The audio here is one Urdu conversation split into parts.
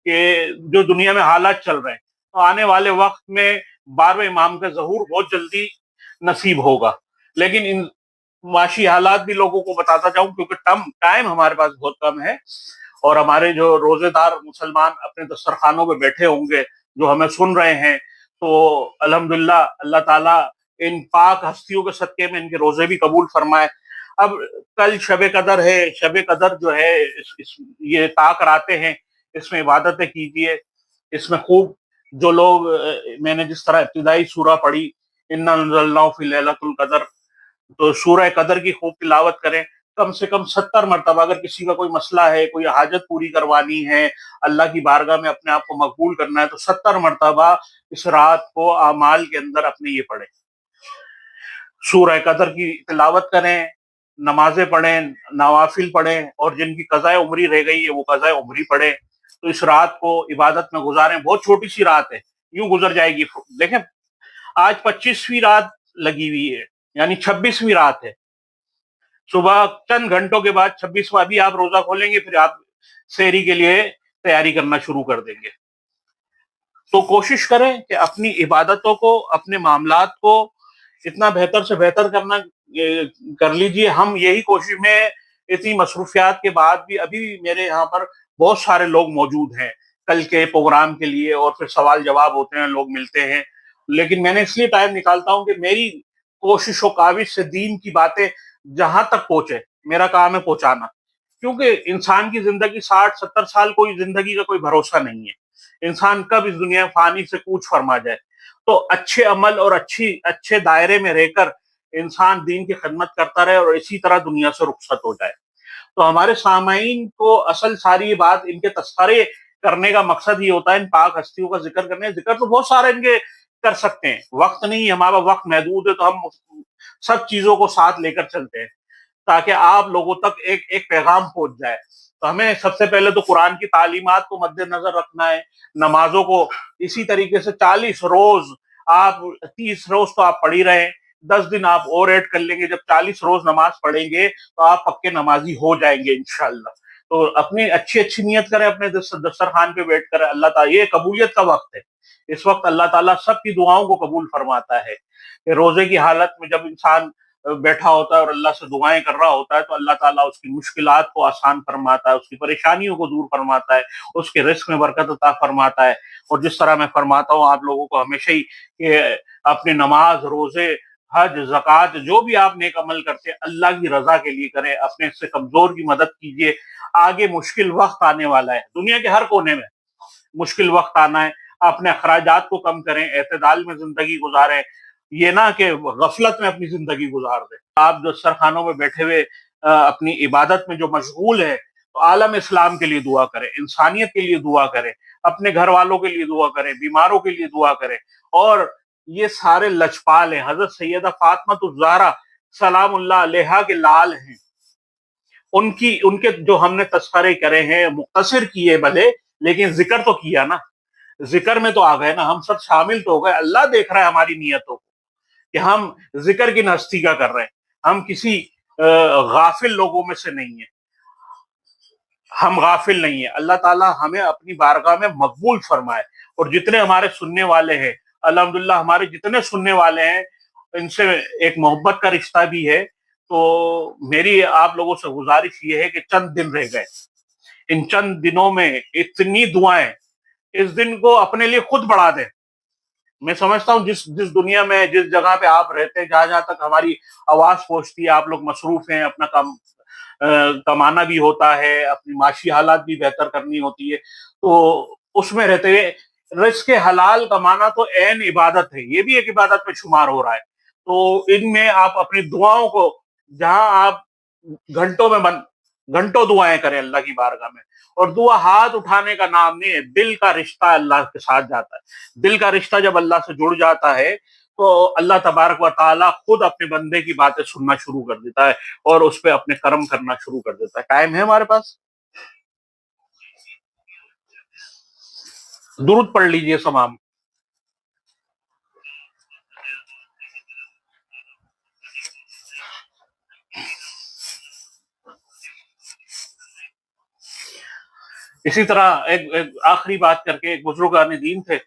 کہ جو دنیا میں حالات چل رہے ہیں، تو آنے والے وقت میں 12ویں امام کا ظہور بہت جلدی نصیب ہوگا. لیکن ان معاشی حالات بھی لوگوں کو بتاتا جاؤں، کیونکہ ٹائم ہمارے پاس بہت کم ہے، اور ہمارے جو روزے دار مسلمان اپنے دسترخوانوں پہ بیٹھے ہوں گے جو ہمیں سن رہے ہیں، تو الحمدللہ اللہ تعالیٰ ان پاک ہستیوں کے صدقے میں ان کے روزے بھی قبول فرمائے. اب کل شب قدر ہے، شب قدر جو ہے یہ طاق راتیں ہیں، اس میں عبادتیں کیجیے. اس میں خوب جو لوگ، میں نے جس طرح ابتدائی سورہ پڑھی انا انزلناہ فی لیلۃ القدر، تو سورہ قدر کی خوب تلاوت کریں، کم سے کم 70 مرتبہ. اگر کسی کا کوئی مسئلہ ہے، کوئی حاجت پوری کروانی ہے، اللہ کی بارگاہ میں اپنے آپ کو مقبول کرنا ہے، تو 70 مرتبہ اس رات کو اعمال کے اندر اپنے یہ پڑھیں، سورہ قدر کی تلاوت کریں، نمازیں پڑھیں، نوافل پڑھیں، اور جن کی قضاء عمری رہ گئی ہے وہ قضاء عمری پڑھیں. تو اس رات کو عبادت میں گزاریں. بہت چھوٹی سی رات ہے، یوں گزر جائے گی. دیکھیں آج 25ویں رات لگی ہوئی ہے، یعنی 26ویں رات ہے. صبح چند گھنٹوں کے بعد 26واں، ابھی آپ روزہ کھولیں گے، پھر آپ سحری کے لیے تیاری کرنا شروع کر دیں گے. تو کوشش کریں کہ اپنی عبادتوں کو، اپنے معاملات کو اتنا بہتر سے بہتر کر لیجئے. ہم یہی کوشش میں، اتنی مصروفیات کے بعد بھی ابھی میرے یہاں پر بہت سارے لوگ موجود ہیں کل کے پروگرام کے لیے، اور پھر سوال جواب ہوتے ہیں، لوگ ملتے ہیں. لیکن میں نے اس لیے ٹائم نکالتا ہوں کہ میری کوشش و کاوش سے دین کی باتیں جہاں تک پہنچے، میرا کام ہے پہنچانا. کیونکہ انسان کی زندگی 60-70 سال، کوئی زندگی کا کوئی بھروسہ نہیں ہے. انسان کب اس دنیا فانی سے کوچ فرما جائے. تو اچھے عمل اور اچھے دائرے میں رہ کر انسان دین کی خدمت کرتا رہے، اور اسی طرح دنیا سے رخصت ہو جائے. تو ہمارے سامعین کو اصل ساری یہ بات، ان کے تذکرے کرنے کا مقصد ہی ہوتا ہے، ان پاک ہستیوں کا ذکر کرنے. ذکر تو بہت سارے ان کے کر سکتے ہیں، وقت نہیں، ہمارا وقت محدود ہے، تو ہم سب چیزوں کو ساتھ لے کر چلتے ہیں تاکہ آپ لوگوں تک ایک پیغام پہنچ جائے. تو ہمیں سب سے پہلے تو قرآن کی تعلیمات کو مد نظر رکھنا ہے. نمازوں کو اسی طریقے سے 40 روز آپ، 30 روز تو آپ پڑھ ہی رہے ہیں، 10 دن آپ اور ایڈ کر لیں گے. جب 40 روز نماز پڑھیں گے تو آپ پکے نمازی ہو جائیں گے انشاءاللہ. تو اپنی اچھی نیت کریں، اپنے دسترخوان پہ بیٹھ کر. اللہ تعالیٰ، یہ قبولیت کا وقت ہے، اس وقت اللہ تعالیٰ سب کی دعاؤں کو قبول فرماتا ہے. کہ روزے کی حالت میں جب انسان بیٹھا ہوتا ہے اور اللہ سے دعائیں کر رہا ہوتا ہے، تو اللہ تعالیٰ اس کی مشکلات کو آسان فرماتا ہے، اس کی پریشانیوں کو دور فرماتا ہے، اس کے رزق میں برکت عطا فرماتا ہے. اور جس طرح میں فرماتا ہوں آپ لوگوں کو ہمیشہ ہی، کہ اپنی نماز، روزے، حج، زکوٰۃ، جو بھی آپ نیک عمل کرتے ہیں اللہ کی رضا کے لیے کریں. اپنے سے کمزور کی مدد کیجیے. آگے مشکل وقت آنے والا ہے، دنیا کے ہر کونے میں مشکل وقت آنا ہے. اپنے اخراجات کو کم کریں، اعتدال میں زندگی گزاریں. یہ نہ کہ غفلت میں اپنی زندگی گزار دیں. آپ دسترخوانوں میں بیٹھے ہوئے اپنی عبادت میں جو مشغول ہے، تو عالم اسلام کے لیے دعا کریں، انسانیت کے لیے دعا کریں، اپنے گھر والوں کے لیے دعا کریں، بیماروں کے لیے دعا کریں. اور یہ سارے لجپال ہیں. حضرت سیدہ فاطمہ الزہرا سلام اللہ علیہا کے لال ہیں. ان کے جو ہم نے تذکرے کرے ہیں، مختصر کیے بھلے، لیکن ذکر تو کیا نا. ذکر میں تو آ گئے نا، ہم سب شامل تو ہو گئے. اللہ دیکھ رہا ہے ہماری نیتوں کو کہ ہم ذکر کی ہستی کا کر رہے ہیں. ہم کسی غافل لوگوں میں سے نہیں ہیں، ہم غافل نہیں ہیں. اللہ تعالیٰ ہمیں اپنی بارگاہ میں مقبول فرمائے. اور جتنے ہمارے سننے والے ہیں، الحمدللہ ہمارے جتنے سننے والے ہیں، ان سے ایک محبت کا رشتہ بھی ہے. تو میری آپ لوگوں سے گزارش یہ ہے کہ چند دن رہ گئے، ان چند دنوں میں اتنی دعائیں، اس دن کو اپنے لیے خود بڑھا دیں. میں سمجھتا ہوں جس دنیا میں، جس جگہ پہ آپ رہتے ہیں، جہاں تک ہماری آواز پہنچتی ہے، آپ لوگ مصروف ہیں، اپنا کام کمانا بھی ہوتا ہے، اپنی معاشی حالات بھی بہتر کرنی ہوتی ہے. تو اس میں رہتے ہوئے رزق حلال کمانا تو عین عبادت ہے، یہ بھی ایک عبادت میں شمار ہو رہا ہے. تو ان میں آپ اپنی دعاؤں کو، جہاں آپ گھنٹوں دعائیں کریں اللہ کی بارگاہ میں. اور دعا ہاتھ اٹھانے کا نام نہیں ہے، دل کا رشتہ اللہ کے ساتھ جاتا ہے. دل کا رشتہ جب اللہ سے جڑ جاتا ہے تو اللہ تبارک و تعالیٰ خود اپنے بندے کی باتیں سننا شروع کر دیتا ہے، اور اس پہ اپنے کرم کرنا شروع کر دیتا ہے. ٹائم ہے ہمارے پاس؟ درود پڑھ لیجئے تمام. اسی طرح ایک آخری بات کر کے، ایک بزرگان دین تھے،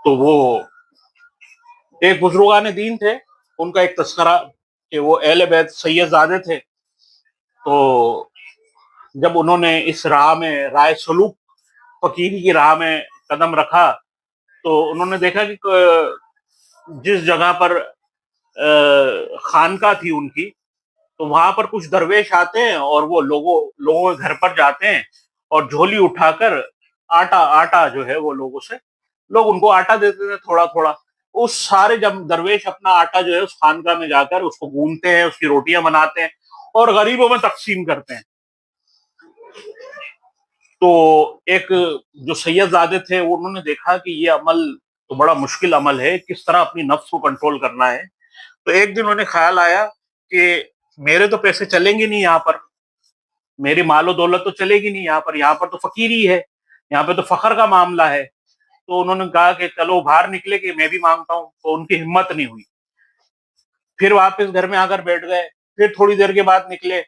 تو وہ ایک بزرگان دین تھے، ان کا ایک تذکرہ کہ وہ اہل بیت سید زادے تھے. تو جب انہوں نے اس راہ میں، رائے سلوک فقیری کی راہ میں قدم رکھا، تو انہوں نے دیکھا کہ جس جگہ پر خانقاہ تھی ان کی، تو وہاں پر کچھ درویش آتے ہیں اور وہ لوگوں کے گھر پر جاتے ہیں اور جھولی اٹھا کر آٹا جو ہے وہ لوگ ان کو آٹا دیتے تھے تھوڑا تھوڑا. اس سارے جب درویش اپنا آٹا جو ہے اس خانقاہ میں جا کر اس کو گونتے ہیں، اس کی روٹیاں بناتے ہیں اور غریبوں میں تقسیم کرتے ہیں. تو ایک جو سید زادے تھے، انہوں نے دیکھا کہ یہ عمل تو بڑا مشکل عمل ہے، کس طرح اپنی نفس کو کنٹرول کرنا ہے. تو ایک دن انہیں خیال آیا کہ میرے تو پیسے چلیں گے نہیں یہاں پر، میری مال و دولت تو چلے گی نہیں یہاں پر تو فقیری ہے، یہاں پہ تو فخر کا معاملہ ہے. تو انہوں نے کہا کہ چلو باہر نکلے کہ میں بھی مانگتا ہوں. تو ان کی ہمت نہیں ہوئی. پھر واپس گھر میں آ کر بیٹھ گئے. پھر تھوڑی دیر کے بعد نکلے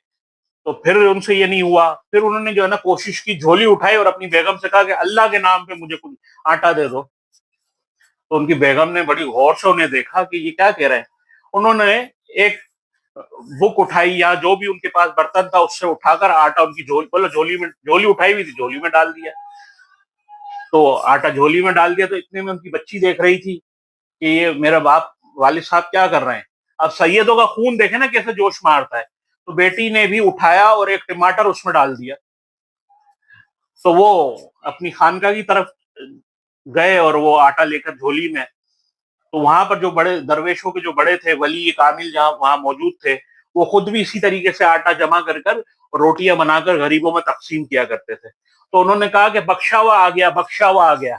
تو پھر ان سے یہ نہیں ہوا. پھر انہوں نے جو ہے نا کوشش کی، جھولی اٹھائی اور اپنی بیگم سے کہا کہ اللہ کے نام پہ مجھے کچھ آٹا دے دو. تو ان کی بیگم نے بڑی غور سے انہیں دیکھا کہ یہ کیا کہہ رہے ہیں. انہوں نے ایک بک اٹھائی یا جو بھی ان کے پاس برتن تھا اس سے اٹھا کر آٹا ان کی جھولی اٹھائی ہوئی تھی، جھولی میں ڈال دیا. تو آٹا جھولی میں ڈال دیا تو اتنے میں ان کی بچی دیکھ رہی تھی کہ یہ میرا باپ والد صاحب کیا کر رہے ہیں. اب سیدوں کا خون دیکھے نا کیسے جوش مارتا ہے. تو بیٹی نے بھی اٹھایا اور ایک ٹماٹر اس میں ڈال دیا. تو وہ اپنی خانقاہ کی طرف گئے اور وہ آٹا لے کر جھولی میں. تو وہاں پر جو بڑے درویشوں کے جو بڑے تھے، ولی کامل جہاں وہاں موجود تھے، وہ خود بھی اسی طریقے سے آٹا جمع کر روٹیاں بنا کر غریبوں میں تقسیم کیا کرتے تھے. تو انہوں نے کہا کہ بخشا ہوا آ گیا، بخشا ہوا آ گیا.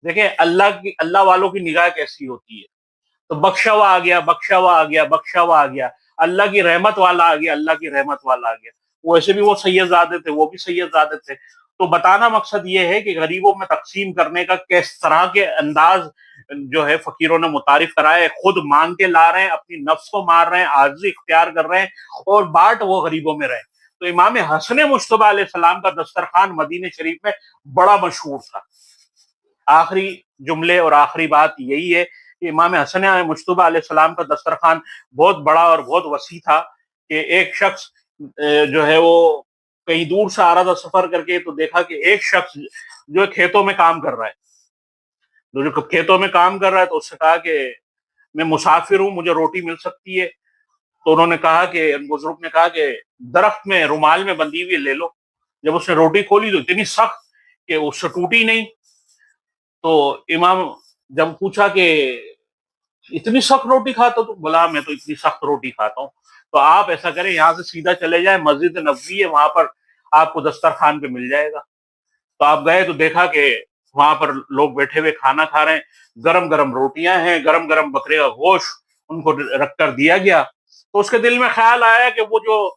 دیکھیں اللہ والوں کی نگاہ کیسی ہوتی ہے. تو بخشا ہوا آ گیا، بخشا ہوا آ گیا، بخشا ہوا آ گیا. اللہ کی رحمت والا آ گیا، اللہ کی رحمت والا آ گیا. ویسے بھی وہ سید زادے تھے، وہ بھی سید زادے تھے. تو بتانا مقصد یہ ہے کہ غریبوں میں تقسیم کرنے کا کس طرح کے انداز جو ہے فقیروں نے متعارف کرائے. خود مانگ کے لا رہے ہیں، اپنی نفس کو مار رہے ہیں، عاجزی اختیار کر رہے ہیں اور بانٹ وہ غریبوں میں رہے. تو امام حسن مجتبیٰ علیہ السلام کا دسترخوان مدینہ شریف میں بڑا مشہور تھا. آخری جملے اور آخری بات یہی ہے کہ امام حسن مجتبیٰ علیہ السلام کا دسترخوان بہت بڑا اور بہت وسیع تھا کہ ایک شخص جو ہے وہ کہیں دور سے آ رہا تھا سفر کر کے، تو دیکھا کہ ایک شخص جو کھیتوں میں کام کر رہا ہے، تو اس سے کہا کہ میں مسافر ہوں، مجھے روٹی مل سکتی ہے. تو انہوں نے کہا کہ بزرگ نے کہا کہ درخت میں رومال میں بندھی ہوئی لے لو. جب اس نے روٹی کھولی تو اتنی سخت کہ اس سے ٹوٹی نہیں. تو امام جب پوچھا کہ اتنی سخت روٹی کھاتا تو بولا میں تو اتنی سخت روٹی کھاتا ہوں. تو آپ ایسا کریں، یہاں سے سیدھا چلے جائیں، مسجد نبوی ہے، وہاں پر آپ کو دسترخوان پہ مل جائے گا. تو آپ گئے تو دیکھا کہ وہاں پر لوگ بیٹھے ہوئے کھانا کھا رہے ہیں، گرم گرم روٹیاں ہیں، گرم گرم بکرے کا گوشت ان کو رکھ کر دیا گیا. تو اس کے دل میں خیال آیا کہ وہ جو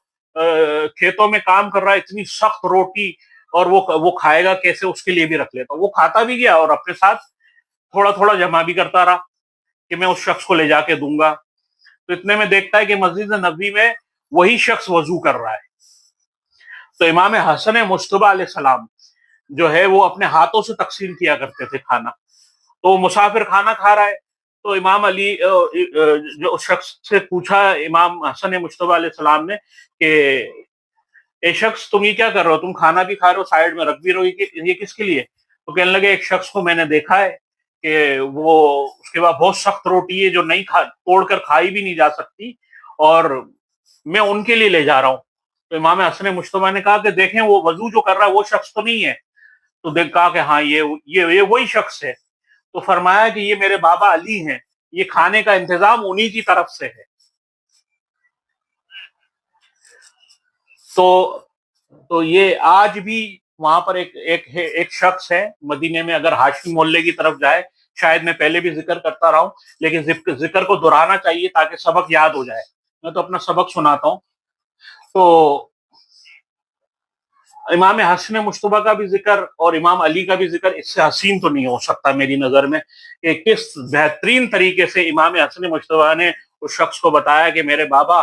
کھیتوں میں کام کر رہا ہے، اتنی سخت روٹی اور وہ کھائے گا کیسے، اس کے لیے بھی رکھ لیتا. وہ کھاتا بھی گیا اور اپنے ساتھ تھوڑا تھوڑا جمع بھی کرتا رہا کہ میں اس شخص کو لے جا کے دوں گا. تو اتنے میں دیکھتا ہے کہ مسجد نبوی میں وہی شخص وضو کر رہا ہے. تو امام حسن مجتبیٰ علیہ السلام جو ہے وہ اپنے ہاتھوں سے تقسیم کیا کرتے تھے کھانا. تو مسافر کھانا کھا رہا ہے، تو امام علی جو اس شخص سے پوچھا امام حسن مجتبیٰ علیہ السلام نے کہ اے شخص تم یہ کیا کر رہے ہو، تم کھانا بھی کھا رہے ہو، سائڈ میں رکھ بھی رہے ہو، یہ کس کے لیے؟ تو کہنے لگے ایک شخص کو میں نے دیکھا ہے کہ وہ اس کے بعد بہت سخت روٹی ہے جو نہیں توڑ کر کھائی بھی نہیں جا سکتی، اور میں ان کے لیے لے جا رہا ہوں. تو امام حسن مجتبیٰ نے کہا کہ دیکھیں وہ وضو جو کر رہا ہے وہ شخص تو نہیں ہے. تو کہا کہ ہاں یہ وہی شخص ہے. تو فرمایا کہ یہ میرے بابا علی ہیں، یہ کھانے کا انتظام انہی کی طرف سے ہے. تو یہ آج بھی وہاں پر ایک شخص ہے مدینے میں، اگر ہاشمی محلے کی طرف جائے، شاید میں پہلے بھی ذکر کرتا رہا ہوں لیکن ذکر کو دہرانا چاہیے تاکہ سبق یاد ہو جائے. میں تو اپنا سبق سناتا ہوں. تو امام حسن مجتبیٰ کا بھی ذکر اور امام علی کا بھی ذکر اس سے حسین تو نہیں ہو سکتا میری نظر میں کہ کس بہترین طریقے سے امام حسن مجتبیٰ نے اس شخص کو بتایا کہ میرے بابا